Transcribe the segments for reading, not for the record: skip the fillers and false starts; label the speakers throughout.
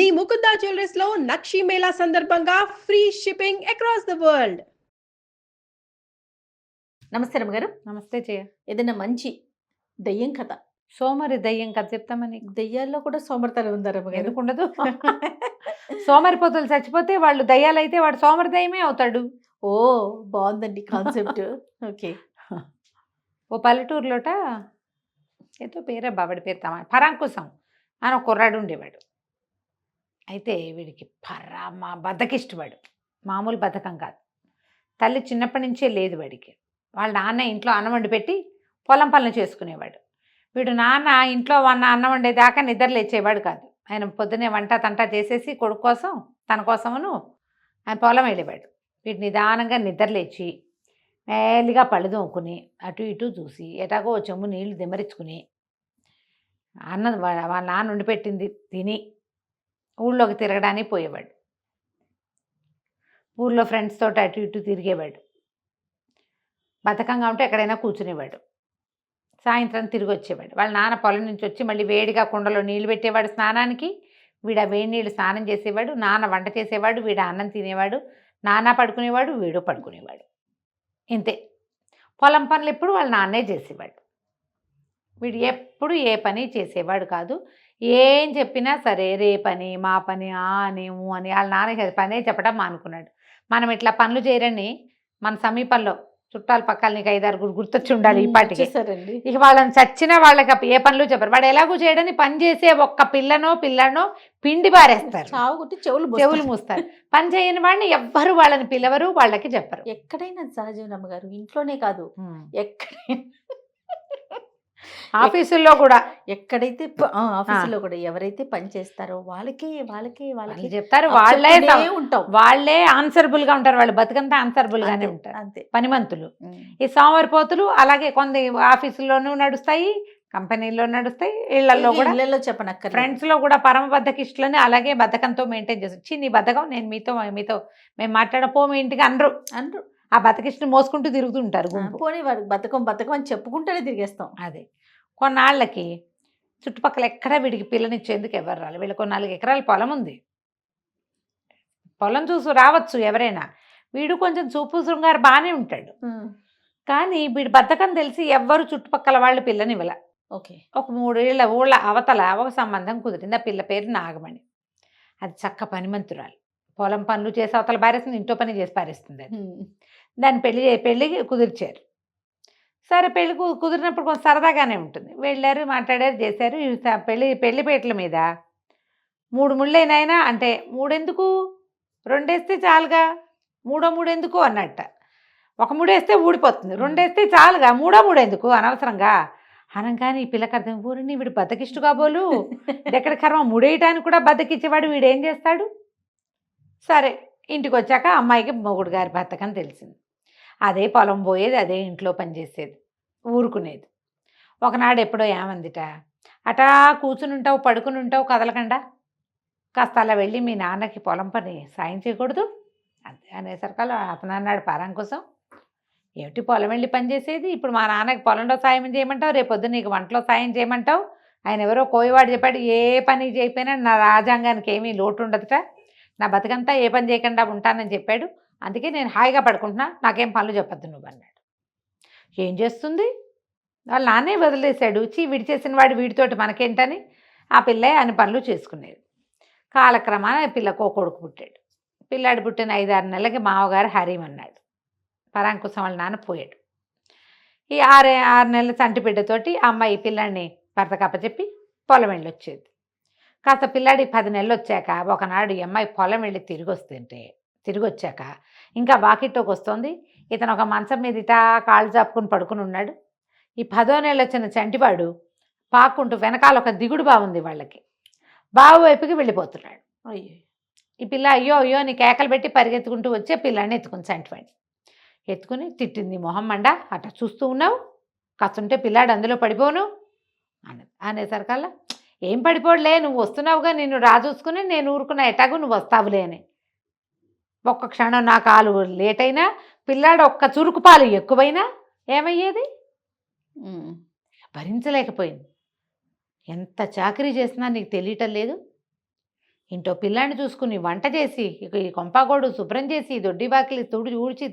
Speaker 1: మీ Mukunda jewellers లో నక్షి మేళా సందర్భంగా free shipping across the world.
Speaker 2: నమస్తే రమ్మగారు.
Speaker 3: నమస్తే జయ.
Speaker 2: ఏదైనా మంచి దెయ్యం కథ,
Speaker 3: సోమరి దయ్యం కథ చెప్తామని.
Speaker 2: దెయ్యాల్లో కూడా సోమర్తనం ఉందా రమ్మగారు?
Speaker 3: ఎందుకు ఉండదు? సోమరిపోతులు చచ్చిపోతే వాళ్ళు దయ్యాలైతే వాడు సోమరి దయ్యమే అవుతాడు.
Speaker 2: ఓ బాగుందండి కాన్సెప్ట్. ఓకే.
Speaker 3: ఓ పల్లెటూరులోట ఏదో పేరే బాబడి పేరు తమ పరాంకుశం అని ఒక కుర్రాడు ఉండేవాడు. అయితే వీడికి పరమ బద్ధకిష్టవాడు, మామూలు బద్ధకం కాదు. తల్లి చిన్నప్పటి నుంచే లేదు వాడికి. వాళ్ళ నాన్న ఇంట్లో అన్నం వండి పెట్టి పొలం పనులు చేసుకునేవాడు. వీడు నాన్న ఇంట్లో అన్నం వండేదాకా నిద్ర లేచేవాడు కాదు. ఆయన పొద్దునే వంట తంట చేసేసి కొడుకు కోసం తన కోసమును ఆయన పొలం వెళ్ళేవాడు. వీడు నిదానంగా నిద్ర లేచి మేలిగా పళ్ళు తోముకుని అటు ఇటు చూసి ఎటాగో చెమ్ము నీళ్లు దిమ్మరించుకుని అన్నం వాళ్ళ నాన్న వండి పెట్టింది తిని ఊళ్ళోకి తిరగడానికి పోయేవాడు. ఊళ్ళో ఫ్రెండ్స్ తోటి అటు ఇటు తిరిగేవాడు. బద్ధకంగా ఉంటే ఎక్కడైనా కూర్చునేవాడు. సాయంత్రం తిరిగి వచ్చేవాడు. వాళ్ళ నాన్న పొలం నుంచి వచ్చి మళ్ళీ వేడిగా కుండలో నీళ్లు పెట్టేవాడు స్నానానికి. వీడు ఆ వేడి నీళ్ళు స్నానం చేసేవాడు. నాన్న వంట చేసేవాడు, వీడు అన్నం తినేవాడు. నాన్న పడుకునేవాడు, వీడు పడుకునేవాడు. ఇంతే. పొలం పనులు ఎప్పుడు వాళ్ళ నాన్నే చేసేవాడు. వీడు ఎప్పుడు ఏ పని చేసేవాడు కాదు. ఏం చెప్పినా సరే రే పని మా పని అనేము అని వాళ్ళ నాన్న పనే చెప్పడం మానుకున్నాడు. మనం ఇట్లా పనులు చేయరని మన సమీపంలో చుట్టాల పక్కల నీకు 5-6 గుర్తొచ్చి ఉండాలి ఈ పాటికి. ఇక వాళ్ళని చచ్చినా వాళ్ళకి ఏ పనులు చెప్పరు. వాడు ఎలాగూ చేయడని పని చేసే ఒక్క పిల్లనో పిండి పారేస్తారు, చెవులు మూస్తారు. పని చేయని వాడిని ఎవ్వరు వాళ్ళని పిలవరు, వాళ్ళకి చెప్పరు.
Speaker 2: ఎక్కడైనా సహజం రమ్మగారు, ఇంట్లోనే కాదు ఎక్కడైనా,
Speaker 3: ఆఫీసుల్లో కూడా.
Speaker 2: ఎక్కడైతే ఆఫీసులో కూడా ఎవరైతే పని చేస్తారో వాళ్ళకి
Speaker 3: చెప్తారు. వాళ్ళే ఆన్సరబుల్ గా ఉంటారు. వాళ్ళు బతుకంతా ఆన్సరబుల్ గానే ఉంటారు. అంతే పనిమంతులు. ఈ సోమరిపోతులు అలాగే కొంత ఆఫీసుల్లోనూ నడుస్తాయి, కంపెనీల్లో నడుస్తాయి, ఇళ్లలో కూడా.
Speaker 2: చెప్పనక్క
Speaker 3: ఫ్రెండ్స్ లో కూడా పరమ బద్ధకిష్టులని అలాగే బద్ధకంతో మెయింటైన్ చేస్తారు. నీ బద్ధకం నేను మీతో మేము మాట్లాడపో మీ ఇంటికి అనరు. ఆ బతకిష్టిని మోసుకుంటూ తిరుగుతుంటారు.
Speaker 2: పోనీ వాడికి బతకం అని చెప్పుకుంటూనే తిరిగేస్తాం.
Speaker 3: అదే కొన్నాళ్ళకి చుట్టుపక్కల ఎక్కడా వీడికి పిల్లనిచ్చేందుకు ఎవరు రాలి. వీళ్ళకు 4 ఎకరాల పొలం ఉంది. పొలం చూసి రావచ్చు ఎవరైనా. వీడు కొంచెం చూపు శృంగారు బాగానే ఉంటాడు. కానీ వీడి బద్ధకం తెలిసి ఎవ్వరు చుట్టుపక్కల వాళ్ళు పిల్లనివ్వల.
Speaker 2: ఓకే.
Speaker 3: ఒక 3 ఏళ్ళ ఊళ్ళ అవతల ఒక సంబంధం కుదిరింది. ఆ పిల్ల పేరు నాగమణి. అది చక్క పనిమంతురాలు. పొలం పనులు చేసి అవతల పారేస్తుంది, ఇంట్లో పని చేసి పారేస్తుంది. అది దాన్ని పెళ్ళికి కుదిర్చారు. సరే పెళ్ళి కుదిరినప్పుడు కొంచెం సరదాగానే ఉంటుంది. వెళ్ళారు, మాట్లాడారు, చేశారు. పెళ్లిపేటల మీద 3 ముళ్ళైనాయినా అంటే 3 ఎందుకు, 2 వేస్తే చాలుగా, 3 ఎందుకు అన్నట్ట. 1 ముడి వేస్తే ఊడిపోతుంది, 2 వేస్తే చాలుగా, 3 ఎందుకు అనవసరంగా అనగానే ఈ పిల్లకి అర్థం. ఊరిని వీడు బద్దకిష్టు కాబోలు, ఎక్కడ కర్మ ముడేయటానికి కూడా బద్దకిచ్చేవాడు, వీడేం చేస్తాడు. సరే ఇంటికి వచ్చాక అమ్మాయికి మొగుడు గారి బద్ధకం తెలిసింది. అదే పొలం పోయేది, అదే ఇంట్లో పనిచేసేది, ఊరుకునేది. ఒకనాడు ఎప్పుడో ఏమందిట, అటా కూర్చుని ఉంటావు, పడుకుని ఉంటావు, కదలకుండా కాస్త అలా వెళ్ళి మీ నాన్నకి పొలం పని సాయం చేయకూడదు అంతే అనేసరికల్లా అతను అన్నాడు పరాంకుశం, ఏమిటి పొలం వెళ్ళి పని చేసేది, ఇప్పుడు మా నాన్నకి పొలంలో సాయం చేయమంటావు, రేపొద్దు నీకు వంటలో సాయం చేయమంటావు. ఆయన ఎవరో కోయవాడు చెప్పాడు, ఏ పని చేయకపోయినా నా రాజ్యాంగానికి ఏమీ లోటు ఉండదుట, నా బతుకంతా ఏ పని చేయకుండా ఉంటానని చెప్పాడు, అందుకే నేను హాయిగా పడుకుంటున్నా, నాకేం పనులు చెప్పద్దు నువ్వు అన్నాడు. ఏం చేస్తుంది, వాళ్ళ నాన్నే వదిలేశాడు. వీడి చేసిన వాడు వీడితోటి మనకేంటని ఆ పిల్లే అన్ని పనులు చేసుకునేది. కాలక్రమాన పిల్లకు కొడుకు పుట్టాడు. పిల్లాడు పుట్టిన 5-6 నెలలకి మామగారు హరీమన్నాడు. పరాంకుశం వాళ్ళ నాన్న పోయాడు. ఈ 6 నెలల చంటి బిడ్డతోటి ఆ అమ్మాయి పిల్లాడిని భర్త కప్పచెప్పి పొలం వెళ్ళి వచ్చేది. కాస్త పిల్లాడి 10 నెలలు వచ్చాక ఒకనాడు ఈ అమ్మాయి పొలం వెళ్ళి తిరిగి వచ్చాక ఇంకా వాకిట్లోకి వస్తుంది. ఇతను ఒక మంచం మీద ఇటా కాళ్ళు చాపుకుని పడుకుని ఉన్నాడు. ఈ 10వ నెల వచ్చిన చంటివాడు పాక్కుంటూ వెనకాల ఒక దిగుడు బాగుంది వాళ్ళకి, బావు వైపుకి వెళ్ళిపోతున్నాడు. ఈ పిల్ల అయ్యో నీ కేకలు పెట్టి పరిగెత్తుకుంటూ వచ్చే పిల్లాడిని ఎత్తుకుని చంటివాడిని ఎత్తుకుని తిట్టింది. మొహం మండ అట్లా చూస్తూ ఉన్నావు, కాస్తుంటే పిల్లాడు అందులో పడిపోను అనేసరికల్లా, ఏం పడిపోడులే, నువ్వు వస్తున్నావుగా, నిన్ను రాజూసుకుని నేను ఊరుకున్నా, ఎటాగు నువ్వు వస్తావులే అని. ఒక్క క్షణం నా కాలు లేట్ అయినా, పిల్లాడు ఒక్క చురుకు పాలు ఎక్కువైనా ఏమయ్యేది, భరించలేకపోయింది. ఎంత చాకరీ చేసినా నీకు తెలియటం లేదు, ఇంటో పిల్లాన్ని చూసుకుని వంట చేసి ఈ కొంపాగోడు శుభ్రం చేసి దొడ్డి వాకిలి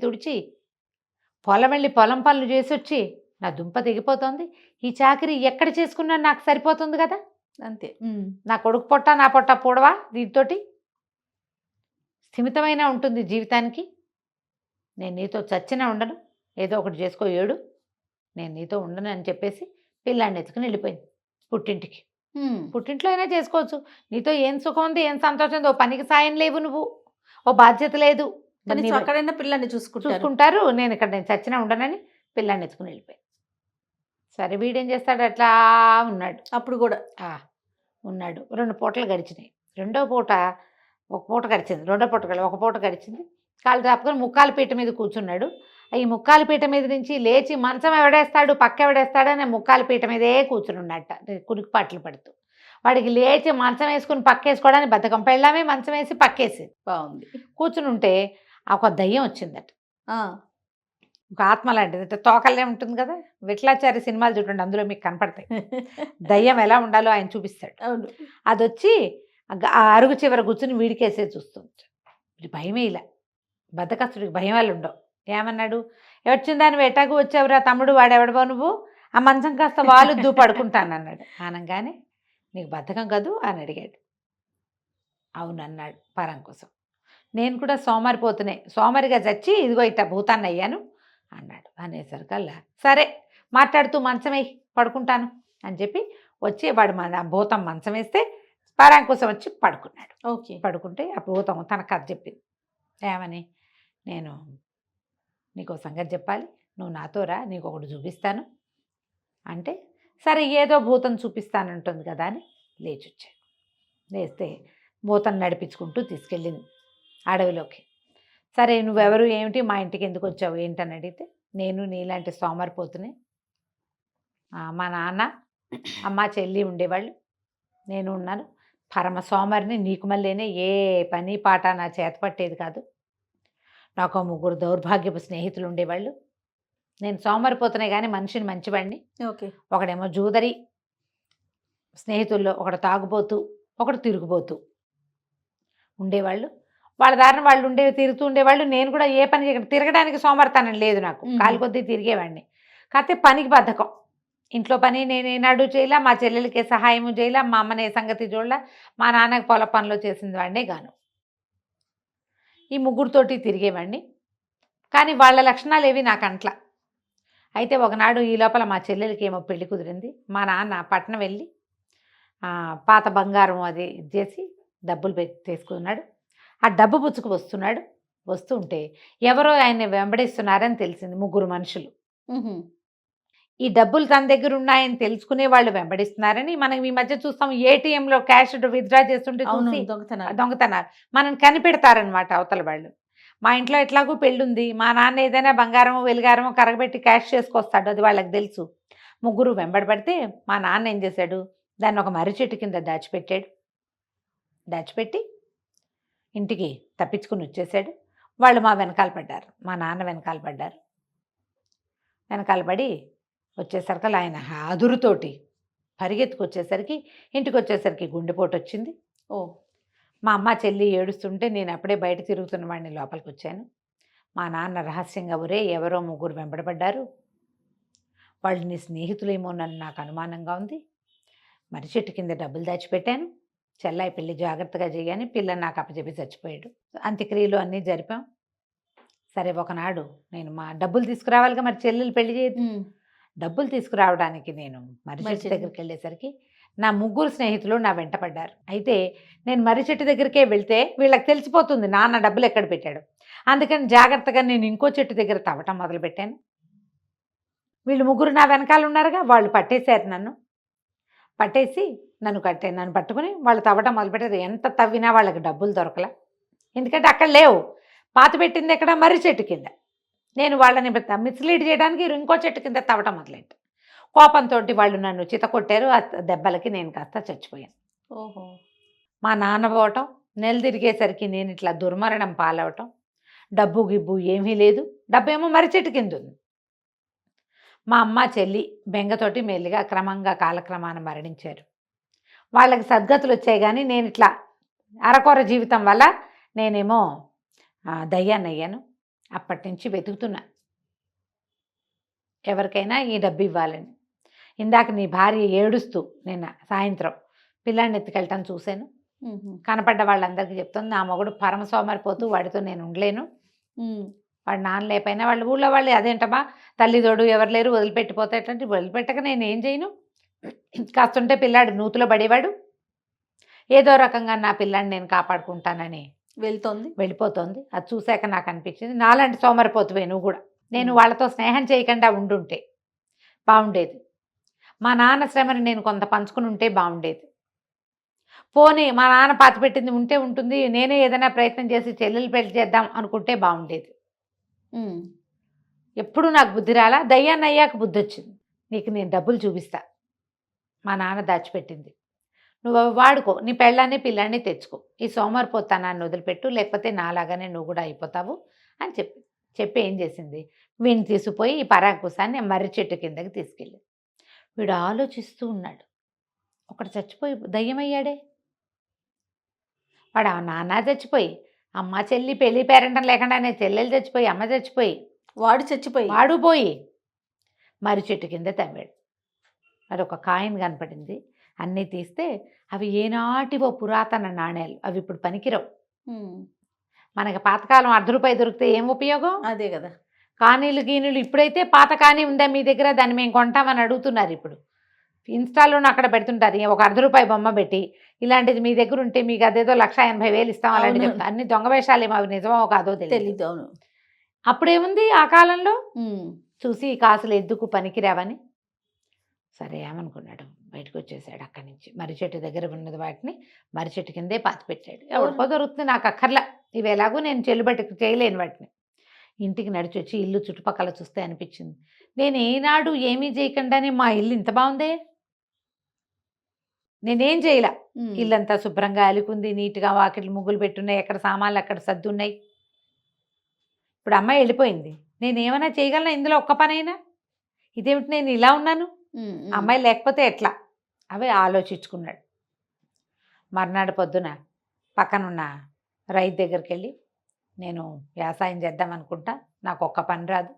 Speaker 3: తుడిచి పొలం వెళ్ళి పొలం పనులు చేసి వచ్చి నా దుంప దిగిపోతుంది. ఈ చాకరీ ఎక్కడ చేసుకున్నా నాకు సరిపోతుంది కదా.
Speaker 2: అంతే.
Speaker 3: నా కొడుకు పొట్ట నా పొట్ట పూడవా, దీంతోటి స్థిమితమైన ఉంటుంది జీవితానికి. నేను నీతో చచ్చినా ఉండను, ఏదో ఒకటి చేసుకో ఏడు, నేను నీతో ఉండను అని చెప్పేసి పిల్లాన్ని ఎత్తుకుని వెళ్ళిపోయింది పుట్టింటికి. పుట్టింట్లో అయినా చేసుకోవచ్చు, నీతో ఏం సుఖం ఉంది, ఏం సంతోషం ఉంది, ఓ పనికి సాయం లేవు, నువ్వు ఓ బాధ్యత లేదు,
Speaker 2: అక్కడైనా పిల్లాన్ని
Speaker 3: చూసుకుంటారు, నేను చచ్చినా ఉండనని పిల్లాన్ని ఎత్తుకుని వెళ్ళిపోయింది. సరే వీడేం చేస్తాడు, అట్లా ఉన్నాడు.
Speaker 2: అప్పుడు కూడా
Speaker 3: ఉన్నాడు. 2 పూటలు గడిచినాయి. రెండో పూట ఒక పూట గడిచింది, రెండో పూట ఒక పూట గడిచింది. కాళ్ళు చాపుకొని ముక్కాల పీట మీద కూర్చున్నాడు. ఈ ముక్కాల పీట మీద నుంచి లేచి మంచం ఎవడేస్తాడు, పక్క ఎవడేస్తాడు అని ముక్కాల పీట మీదే కూర్చుని ఉన్నట్ట కునికి పాటలు పడుతూ. వాడికి లేచి మంచం వేసుకుని పక్కేసుకోవడానికి బద్ధకం. పెళ్ళామే మంచం వేసి పక్కేసి
Speaker 2: బాగుంది
Speaker 3: కూర్చుని ఉంటే ఒక దయ్యం వచ్చిందట. ఒక ఆత్మ లాంటిది, తోకలే ఉంటుంది కదా, విట్లాచారి సినిమాలు చూడండి, అందులో మీకు కనపడతాయి. దయ్యం ఎలా ఉండాలో ఆయన చూపిస్తాడు. అది వచ్చి ఆ అరుగు చివర కూర్చుని వీడికేసే చూస్తుంది. వీడి భయమే ఇలా, బద్దకస్తుడికి భయం వాళ్ళు ఉండవు. ఏమన్నాడు, ఎవరిచిందాని ఎటాకు వచ్చావురా తమ్ముడు, వాడెవడబో నువ్వు, ఆ మంచం కాస్త వాళ్ళు పడుకుంటాను అన్నాడు. అనగానే నీకు బద్ధకం కదూ అని అడిగాడు. అవును అన్నాడు పరం కోసం. నేను కూడా సోమరిగా చచ్చి ఇదిగో ఇట్ట భూతాన్ని అయ్యాను అన్నాడు. అనేసరికల్లా సరే మాట్లాడుతూ మంచమై పడుకుంటాను అని చెప్పి వచ్చి వాడు భూతం మంచం వేస్తే పరం కోసం వచ్చి పడుకున్నాడు. పడుకుంటే ఆ భూతం తన కథ చెప్పింది. ఏమని, నేను నీకు సంగతి చెప్పాలి, నువ్వు నాతో రా, నీకు ఒకటి చూపిస్తాను అంటే, సరే ఏదో భూతం చూపిస్తానంటుంది కదా అని లేచొచ్చాడు. లేస్తే భూతం నడిపించుకుంటూ తీసుకెళ్ళింది అడవిలోకి. సరే నువ్వెవరు, ఏమిటి, మా ఇంటికి ఎందుకు వచ్చావు ఏంటని అడిగితే, నేను నీలాంటి సోమరిపోతునే, మా నాన్న అమ్మ చెల్లి ఉండేవాళ్ళు, నేను ఉన్నాను, పరమ సోమరిని, నీకు మళ్ళీనే ఏ పని పాట నా చేత పట్టేది కాదు, నాకు 3 దౌర్భాగ్యపు స్నేహితులు ఉండేవాళ్ళు, నేను సోమరిపోతునే కానీ మనిషిని మంచివాడిని. ఒకడేమో జూదరి స్నేహితుల్లో, ఒకడు తాగుబోతూ, ఒకడు తిరుగుబోతూ ఉండేవాళ్ళు. వాళ్ళ దారిన వాళ్ళు తిరుగుతూ ఉండేవాళ్ళు. నేను కూడా ఏ పని చేయకుండా, తిరగడానికి సోమరితనం లేదు నాకు, కాలు కొద్దీ తిరిగేవాడిని. కాకపోతే పనికి బద్ధకం, ఇంట్లో పని నేనేనాడు చేయలే, మా చెల్లెలకి సహాయము చేయలే, మా అమ్మనే సంగతి చూడలే, మా నాన్నకి పొల పనిలో చేసింది వాడినే గాను. ఈ 3తోటి తిరిగేవాడిని. కానీ వాళ్ళ లక్షణాలు ఏవి నాకు అంట్లా. అయితే ఒకనాడు ఈ లోపల మా చెల్లెలకి ఏమో పెళ్లి కుదిరింది. మా నాన్న పట్నం వెళ్ళి పాత బంగారం అది చేసి డబ్బులు తీసుకున్నాడు. ఆ డబ్బు పుచ్చుకు వస్తుంటే ఎవరో ఆయన్ని వెంబడిస్తున్నారని తెలిసింది. 3 మనుషులు ఈ డబ్బులు తన దగ్గర ఉన్నాయని తెలుసుకునే వాళ్ళు వెంబడిస్తున్నారని మనం ఈ మధ్య చూస్తాం. ఏటీఎంలో క్యాష్ విత్డ్రా చేస్తుంటే చూసి దొంగతనాలు మనం కనిపెడతారనమాట అవతల వాళ్ళు. మా ఇంట్లో ఎట్లాగూ పెళ్ళుంది, మా నాన్న ఏదైనా బంగారమో వెలిగారమో కరగబెట్టి క్యాష్ చేసుకొస్తాడు, అది వాళ్ళకి తెలుసు. 3 వెంబడబడితే మా నాన్న ఏం చేశాడు, దాన్ని ఒక మర్రి చెట్టు కింద దాచిపెట్టి ఇంటికి తప్పించుకుని వచ్చేసాడు. వాళ్ళు మా వెనకాల పడ్డారు, మా నాన్న వెనకాల పడ్డారు. వెనకాల పడి వచ్చేసరికి ఆయన అదురుతోటి పరిగెత్తుకొచ్చేసరికి, ఇంటికి వచ్చేసరికి గుండెపోటు వచ్చింది. మా అమ్మ చెల్లి ఏడుస్తుంటే నేను అప్పుడే బయట తిరుగుతున్న వాడిని లోపలికి వచ్చాను. మా నాన్న రహస్యంగా ఒరే ఎవరో 3 వెంబడబడ్డారు, వాళ్ళు నీ స్నేహితులేమోనని నాకు అనుమానంగా ఉంది, మర్రి చెట్టు కింద డబ్బులు దాచిపెట్టాను, చెల్లాయి పెళ్ళి జాగ్రత్తగా చేయని పిల్లని నాకు అప్పచెప్పి చచ్చిపోయాడు. అంత్యక్రియలు అన్నీ జరిపాం. సరే ఒకనాడు నేను మా డబ్బులు తీసుకురావాలిగా, మరి చెల్లెలు పెళ్లి చేయదు, డబ్బులు తీసుకురావడానికి నేను మర్రి చెట్టు దగ్గరికి వెళ్ళేసరికి నా 3 స్నేహితులు నా వెంట పడ్డారు. అయితే నేను మర్రి చెట్టు దగ్గరికే వెళ్తే వీళ్ళకి తెలిసిపోతుంది నాన్న డబ్బులు ఎక్కడ పెట్టాడు. అందుకని జాగ్రత్తగా నేను ఇంకో చెట్టు దగ్గర తవ్వటం మొదలుపెట్టాను. వీళ్ళు 3 నా వెనకాల ఉన్నారుగా, వాళ్ళు పట్టేశారు నన్ను పట్టుకుని వాళ్ళు తవ్వటం మొదలుపెట్టారు. ఎంత తవ్వినా వాళ్ళకి డబ్బులు దొరకలా, ఎందుకంటే అక్కడ లేవు. పాత పెట్టింది ఎక్కడ, మర్రి చెట్టు కింద. నేను వాళ్ళని మిస్లీడ్ చేయడానికి ఇంకో చెట్టు కింద తవ్వటం మొదలెట్టాను. కోపంతో వాళ్ళు నన్ను చితకొట్టారు. ఆ దెబ్బలకి నేను కాస్త చచ్చిపోయాను. మా నాన్న పోవటం, నెల తిరిగేసరికి నేను ఇట్లా దుర్మరణం పాలవటం, డబ్బు గిబ్బు ఏమీ లేదు, డబ్బు ఏమో మర్రి చెట్టు కింద ఉంది. మా అమ్మ చెల్లి బెంగతోటి మెల్లిగా క్రమంగా కాలక్రమాన మరణించారు. వాళ్ళకి సద్గతులు వచ్చాయి, కానీ నేను ఇట్లా అరకొర జీవితం వల్ల నేనేమో దయ్యాన్ని అయ్యాను. అప్పటి నుంచి వెతుకుతున్నా ఎవరికైనా ఈ డబ్బు ఇవ్వాలని. ఇందాక నీ భార్య ఏడుస్తూ నిన్న సాయంత్రం పిల్లాడిని ఎత్తుకెళ్ళటం చూశాను. కనపడ్డ వాళ్ళందరికీ చెప్తుంది, నా మొగుడు పరమ సోమరిపోతూ, వాడితో నేను ఉండలేను. వాడు నాన్న లేకపోయినా వాళ్ళ ఊళ్ళో వాళ్ళు అదేంటమ్మా తల్లిదోడు ఎవరు లేరు వదిలిపెట్టిపోతాయంటే, వదిలిపెట్టక నేను ఏం చేయను. కాస్తుంటే పిల్లాడు నూతులో పడేవాడు. ఏదో రకంగా నా పిల్లాడిని నేను కాపాడుకుంటానని వెళ్ళిపోతుంది. అది చూశాక నాకు అనిపించింది, నాలాంటి సోమరిపోతువే నువ్వు కూడా. నేను వాళ్ళతో స్నేహం చేయకుండా ఉండుంటే బాగుండేది. మా నాన్న శ్రమని నేను కొంత పంచుకుని ఉంటే బాగుండేది. పోనీ మా నాన్న పాతిపెట్టింది ఉంటే ఉంటుంది, నేనే ఏదైనా ప్రయత్నం చేసి చెల్లెలు పెళ్లి చేద్దాం అనుకుంటే బాగుండేది. ఎప్పుడు నాకు బుద్ధి రాలా. దయ్యాన్ని అయ్యాక బుద్ధి వచ్చింది. నీకు నేను డబ్బులు చూపిస్తా, మా నాన్న దాచిపెట్టింది, నువ్వు అవి వాడుకో, నీ పెళ్ళాన్ని పిల్లాన్ని తెచ్చుకో, ఈ సోమరిపోతానాన్ని వదిలిపెట్టు, లేకపోతే నాలాగానే నువ్వు కూడా అయిపోతావు అని చెప్పి ఏం చేసింది, వీడిని తీసుకుపోయి ఈ పరాకుసాన్ని మర్రి చెట్టు కిందకి తీసుకెళ్ళి. వీడు ఆలోచిస్తూ ఉన్నాడు, ఒకటి చచ్చిపోయి దయ్యమయ్యాడే. వాడు నాన్న చచ్చిపోయి, అమ్మ చెల్లి పెళ్ళి పేరంటం లేకుండానే చెల్లెలు చచ్చిపోయి, అమ్మ చచ్చిపోయి, వాడు పోయి మర్రి చెట్టు కింద తవ్వాడు. మరి ఒక కాయిన్ కనపడింది. అన్నీ తీస్తే అవి ఏనాటివో పురాతన నాణేలు, అవి ఇప్పుడు పనికిరావు. మనకి పాతకాలం ₹1 దొరికితే ఏం ఉపయోగం?
Speaker 2: అదే కదా.
Speaker 3: కానీలు గీనీలు ఇప్పుడైతే పాత కానీ ఉందా మీ దగ్గర, దాన్ని మేము కొంటామని అడుగుతున్నారు. ఇప్పుడు ఇన్స్టాలోనూ అక్కడ పెడుతుంటారు, ఒక ₹1 బొమ్మ పెట్టి, ఇలాంటిది మీ దగ్గర ఉంటే మీకు అదేదో 1,80,000 ఇస్తాం అలాంటి చెప్తాం. అన్ని దొంగ వేషాలు ఏమో, అవి నిజమో కాదో తెలియదు.
Speaker 2: అవును.
Speaker 3: అప్పుడేముంది ఆ కాలంలో చూసి ఈ కాసులు ఎందుకు పనికిరావని సరే ఏమనుకున్నాడు, బయటకు వచ్చేసాడు అక్కడి నుంచి. మర్రి చెట్టు దగ్గర ఉన్నది వాటిని మర్రి చెట్టు కిందే పాతి పెట్టాడు. ఎవరికో దొరుకుతుంది, నాకు అక్కర్లా, ఇవి ఎలాగో నేను చెల్లుబట్టుకు చేయలేను వాటిని. ఇంటికి నడిచి వచ్చి ఇల్లు చుట్టుపక్కల చూస్తే అనిపించింది, నేను ఏనాడు ఏమీ చేయకుండానే మా ఇల్లు ఇంత బాగుందే. నేనేం చేయలా, ఇల్లంతా శుభ్రంగా అలికుంది, నీట్గా వాకిట్లు ముగ్గులు పెట్టున్నాయి, ఎక్కడ సామాన్లు అక్కడ సర్దున్నాయి. ఇప్పుడు అమ్మాయి వెళ్ళిపోయింది, నేనేమైనా చేయగలనా ఇందులో ఒక్క పనైనా? ఇదేమిటి నేను ఇలా ఉన్నాను, అమ్మాయి లేకపోతే ఎట్లా? అవే ఆలోచించుకున్నాడు. మర్నాడు పొద్దున పక్కనున్న రైతు దగ్గరికి వెళ్ళి, నేను వ్యవసాయం చేద్దాం అనుకుంటా, నాకు ఒక్క పని రాదు,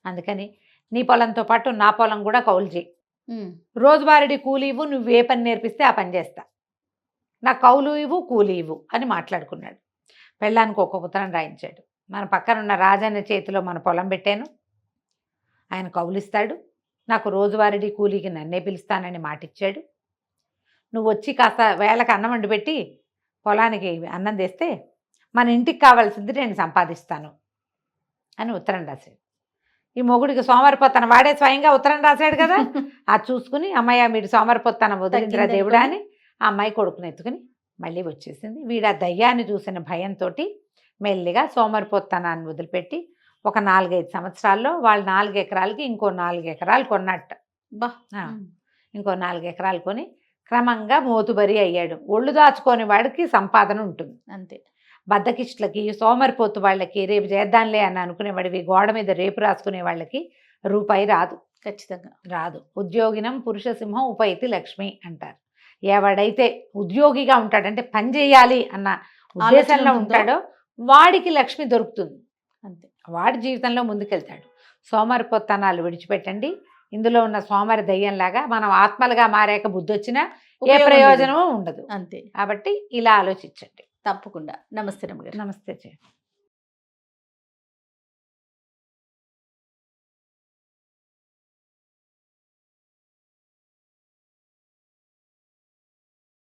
Speaker 3: అందుకని నీ పొలంతో పాటు నా పొలం కూడా కౌలు చేయి, రోజువారీ కూలి ఇవ్వు, నువ్వు ఏ పని నేర్పిస్తే ఆ పని చేస్తా, నా కౌలు ఇవ్వు కూలి ఇవ్వు అని మాట్లాడుకున్నాడు. పెళ్ళానికి ఒక ఉత్తరం రాయించాడు. మన పక్కనున్న రాజన్న చేతిలో మన పొలం పెట్టాను, ఆయన కౌలిస్తాడు, నాకు రోజువారీ కూలీకి నన్నే పిలుస్తానని మాటిచ్చాడు, నువ్వు వచ్చి కాస్త వేళకు అన్నం వండి పెట్టి పొలానికి అన్నం తెస్తే మన ఇంటికి కావాల్సింది నేను సంపాదిస్తాను అని ఉత్తరం రాశాడు. ఈ మొగుడికి సోమరిపోతాను వాడే స్వయంగా ఉత్తరం రాశాడు కదా. అది చూసుకుని అమ్మాయి మీరు సోమరిపోతాను వదిలిందిరా దేవుడా అని ఆ అమ్మాయి కొడుకుని ఎత్తుకుని మళ్ళీ వచ్చేసింది. వీడు ఆ దయ్యాన్ని చూసిన భయంతో మెల్లిగా సోమరిపోతానాన్ని వదిలిపెట్టి ఒక 4-5 సంవత్సరాల్లో వాళ్ళు 4 ఎకరాలకి ఇంకో 4 ఎకరాలు కొన్నట్ట. ఇంకో 4 ఎకరాలు కొని క్రమంగా మోతుబరి అయ్యాడు. ఒళ్ళు దాచుకొని వాడికి సంపాదన ఉంటుంది అంతే. బద్దకిష్టులకి సోమరిపోతు వాళ్ళకి రేపు చేద్దాంలే అని అనుకునేవాడివి, గోడ మీద రేపు రాసుకునే వాళ్ళకి రూపాయి రాదు, ఖచ్చితంగా రాదు. ఉద్యోగినం పురుష సింహం ఉపైతి లక్ష్మి అంటారు. ఎవడైతే ఉద్యోగిగా ఉంటాడంటే పని చేయాలి అన్న ఉద్దేశంలో ఉంటాడో వాడికి లక్ష్మి దొరుకుతుంది అంతే, వాడి జీవితంలో ముందుకెళ్తాడు. సోమరిపోతనాలు విడిచిపెట్టండి. ఇందులో ఉన్న సోమరి దయ్యంలాగా మనం ఆత్మలుగా మారాక బుద్ధి వచ్చినా ఏ ప్రయోజనమూ ఉండదు అంతే. కాబట్టి ఇలా ఆలోచించండి తప్పకుండా. నమస్తే రమ్మగారు. నమస్తే.